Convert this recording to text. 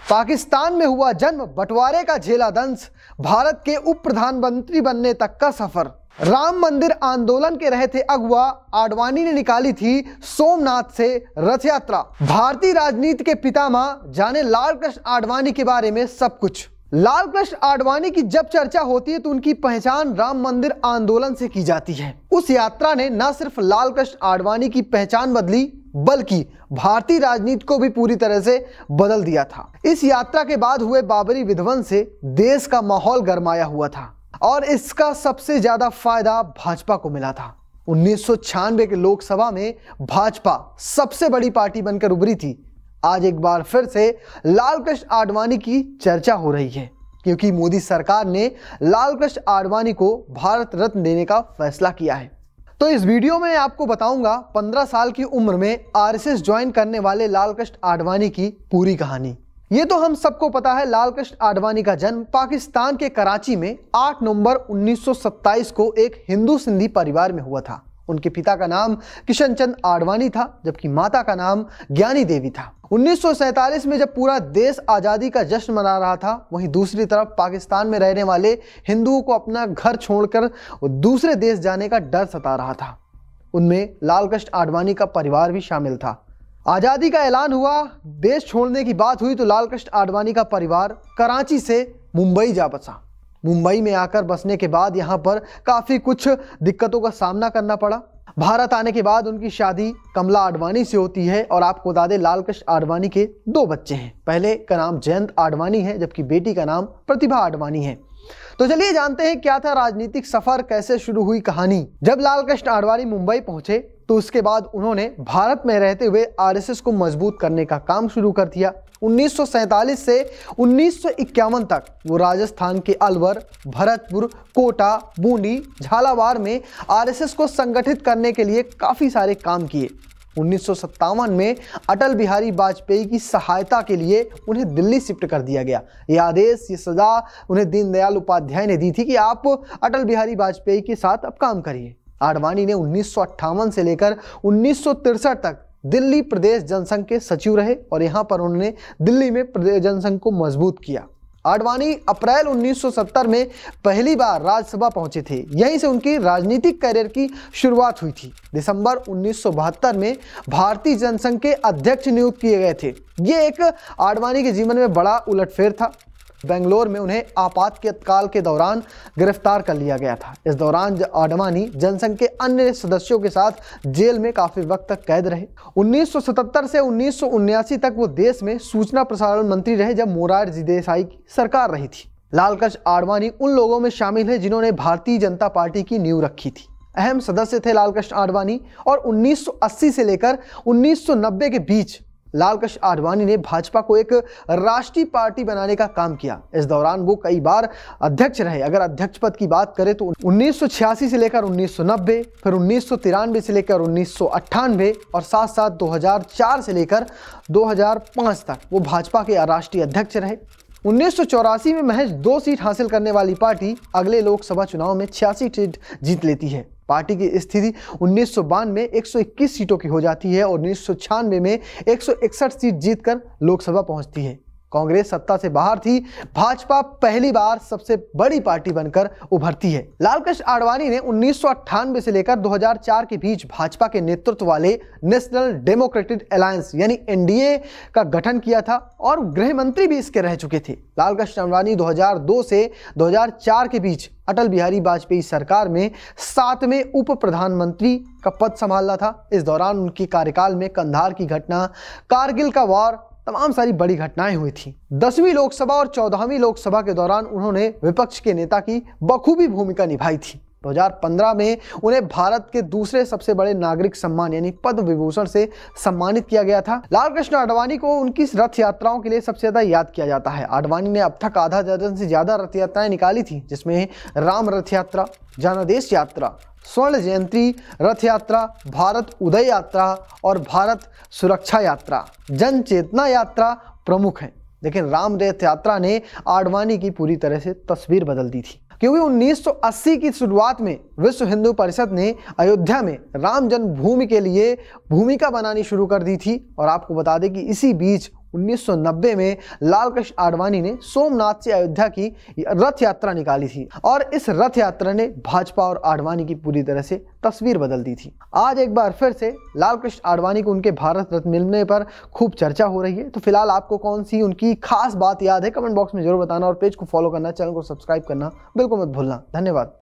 पाकिस्तान में हुआ जन्म, बंटवारे का झेला दंश, भारत के उप प्रधानमंत्री बनने तक का सफर। राम मंदिर आंदोलन के रहे थे अगुआ, आडवाणी ने निकाली थी सोमनाथ से रथ यात्रा। भारतीय राजनीति के पितामह, जाने लाल कृष्ण आडवाणी के बारे में सब कुछ। लाल कृष्ण आडवाणी की जब चर्चा होती है तो उनकी पहचान राम मंदिर आंदोलन से की जाती है। उस यात्रा ने न सिर्फ लाल कृष्ण आडवाणी की पहचान बदली बल्कि भारतीय राजनीति को भी पूरी तरह से बदल दिया था। इस यात्रा के बाद हुए बाबरी विध्वंस से देश का माहौल गरमाया हुआ था और इसका सबसे ज्यादा फायदा भाजपा को मिला था। 1996 के लोकसभा में भाजपा सबसे बड़ी पार्टी बनकर उभरी थी। आज एक बार फिर से लाल कृष्ण आडवाणी की चर्चा हो रही है क्योंकि मोदी सरकार ने लाल कृष्ण आडवाणी को भारत रत्न देने का फैसला किया है। तो इस वीडियो में आपको बताऊंगा 15 साल की उम्र में आरएसएस ज्वाइन करने वाले लाल कृष्ण आडवाणी की पूरी कहानी। ये तो हम सबको पता है, लाल कृष्ण आडवाणी का जन्म पाकिस्तान के कराची में 8 नवंबर 1927 को एक हिंदू सिंधी परिवार में हुआ था। उनके पिता का नाम किशन चंद आडवाणी था जबकि माता का नाम ज्ञानी देवी था। 1947 में जब पूरा देश आज़ादी का जश्न मना रहा था, वहीं दूसरी तरफ पाकिस्तान में रहने वाले हिंदुओं को अपना घर छोड़कर दूसरे देश जाने का डर सता रहा था। उनमें लाल कृष्ण आडवाणी का परिवार भी शामिल था। आज़ादी का ऐलान हुआ, देश छोड़ने की बात हुई तो लाल कृष्ण आडवाणी का परिवार कराची से मुंबई जा बसा। मुंबई में आकर बसने के बाद यहाँ पर काफ़ी कुछ दिक्कतों का सामना करना पड़ा। भारत आने के बाद उनकी शादी कमला आडवाणी से होती है और आपको बता दें लाल कृष्ण आडवाणी के 2 बच्चे हैं। पहले का नाम जयंत आडवाणी है जबकि बेटी का नाम प्रतिभा आडवाणी है। तो चलिए जानते हैं क्या था राजनीतिक सफर, कैसे शुरू हुई कहानी। जब लाल कृष्ण आडवाणी मुंबई पहुंचे तो उसके बाद उन्होंने भारत में रहते हुए आरएसएस को मजबूत करने का काम शुरू कर दिया। 1947 से 1951 तक वो राजस्थान के अलवर, भरतपुर, कोटा, बूंदी, झालावाड़ में आरएसएस को संगठित करने के लिए काफ़ी सारे काम किए। 1957 में अटल बिहारी वाजपेयी की सहायता के लिए उन्हें दिल्ली शिफ्ट कर दिया गया। ये आदेश, ये सजा उन्हें दीनदयाल उपाध्याय ने दी थी कि आप अटल बिहारी वाजपेयी के साथ अब काम करिए। आडवाणी ने 1958 से लेकर 1963 तक दिल्ली प्रदेश जनसंघ के सचिव रहे और यहाँ पर उन्होंने दिल्ली में प्रदेश जनसंघ को मजबूत किया। आडवाणी अप्रैल 1970 में पहली बार राज्यसभा पहुंचे थे। यहीं से उनकी राजनीतिक करियर की शुरुआत हुई थी। दिसंबर 1972 में भारतीय जनसंघ के अध्यक्ष नियुक्त किए गए थे। ये एक आडवाणी के जीवन में बड़ा उलटफेर था। बेंगलोर में उन्हें आपातकाल के दौरान गिरफ्तार कर लिया गया था। इस दौरान आडवाणी जनसंघ के अन्य सदस्यों के साथ जेल में काफी वक्त तक कैद रहे। 1977 से 1979 तक वो देश में सूचना प्रसारण मंत्री रहे जब मोरारजी देसाई की सरकार रही थी। लाल कृष्ण आडवाणी उन लोगों में शामिल है जिन्होंने भारतीय जनता पार्टी की नींव रखी थी। अहम सदस्य थे लाल कृष्ण आडवाणी और 1980 से लेकर 1990 के बीच लाल कृष्ण आडवाणी ने भाजपा को एक राष्ट्रीय पार्टी बनाने का काम किया। इस दौरान वो कई बार अध्यक्ष रहे। अगर अध्यक्ष पद की बात करें तो 1986 से लेकर 1990, फिर 1993 से लेकर 1998 और साथ साथ 2004 से लेकर 2005 तक वो भाजपा के राष्ट्रीय अध्यक्ष रहे। 1984 में महज 2 सीट हासिल करने वाली पार्टी अगले लोकसभा चुनाव में 86 सीट जीत लेती है। पार्टी की स्थिति 1992 में 121 सीटों की हो जाती है और 1996 में 161 सीट जीतकर लोकसभा पहुंचती है। कांग्रेस सत्ता से बाहर थी, भाजपा पहली बार सबसे बड़ी पार्टी बनकर उभरती है। लाल कृष्ण आडवाणी ने 1998 से लेकर 2004 के बीच भाजपा के नेतृत्व वाले नेशनल डेमोक्रेटिक अलायंस यानी एनडीए का गठन किया था और गृह मंत्री भी इसके रह चुके थे। लाल कृष्ण आडवाणी 2002 से 2004 के बीच अटल बिहारी वाजपेयी सरकार में 7वें उप प्रधानमंत्री का पद संभाला था। इस दौरान उनके कार्यकाल में कंधार की घटना, कारगिल का वॉर, तमाम सारी बड़ी घटनाएं हुई थी। 10वीं लोकसभा और 14वीं लोकसभा के दौरान उन्होंने विपक्ष के नेता की बखूबी भूमिका निभाई थी। 2015 में उन्हें भारत के दूसरे सबसे बड़े नागरिक सम्मान यानी पद्म विभूषण से सम्मानित किया गया था। लाल कृष्ण आडवाणी को उनकी रथ यात्राओं के लिए सबसे ज्यादा याद किया जाता है। आडवाणी ने अब तक आधा दर्जन से ज्यादा रथ यात्राएं निकाली थी, जिसमें राम रथ यात्रा, जनादेश यात्रा, स्वर्ण जयंती रथ यात्रा, भारत उदय यात्रा और भारत सुरक्षा यात्रा, जन चेतना यात्रा प्रमुख हैं। लेकिन राम रथ यात्रा ने आडवाणी की पूरी तरह से तस्वीर बदल दी थी, क्योंकि 1980 की शुरुआत में विश्व हिंदू परिषद ने अयोध्या में राम जन्मभूमि के लिए भूमिका बनानी शुरू कर दी थी। और आपको बता दें कि इसी बीच 1990 में लाल कृष्ण आडवाणी ने सोमनाथ से अयोध्या की रथ यात्रा निकाली थी और इस रथ यात्रा ने भाजपा और आडवाणी की पूरी तरह से तस्वीर बदल दी थी। आज एक बार फिर से लाल कृष्ण आडवाणी को उनके भारत रत्न मिलने पर खूब चर्चा हो रही है। तो फिलहाल आपको कौन सी उनकी खास बात याद है, कमेंट बॉक्स में जरूर बताना और पेज को फॉलो करना, चैनल को सब्सक्राइब करना बिल्कुल मत भूलना। धन्यवाद।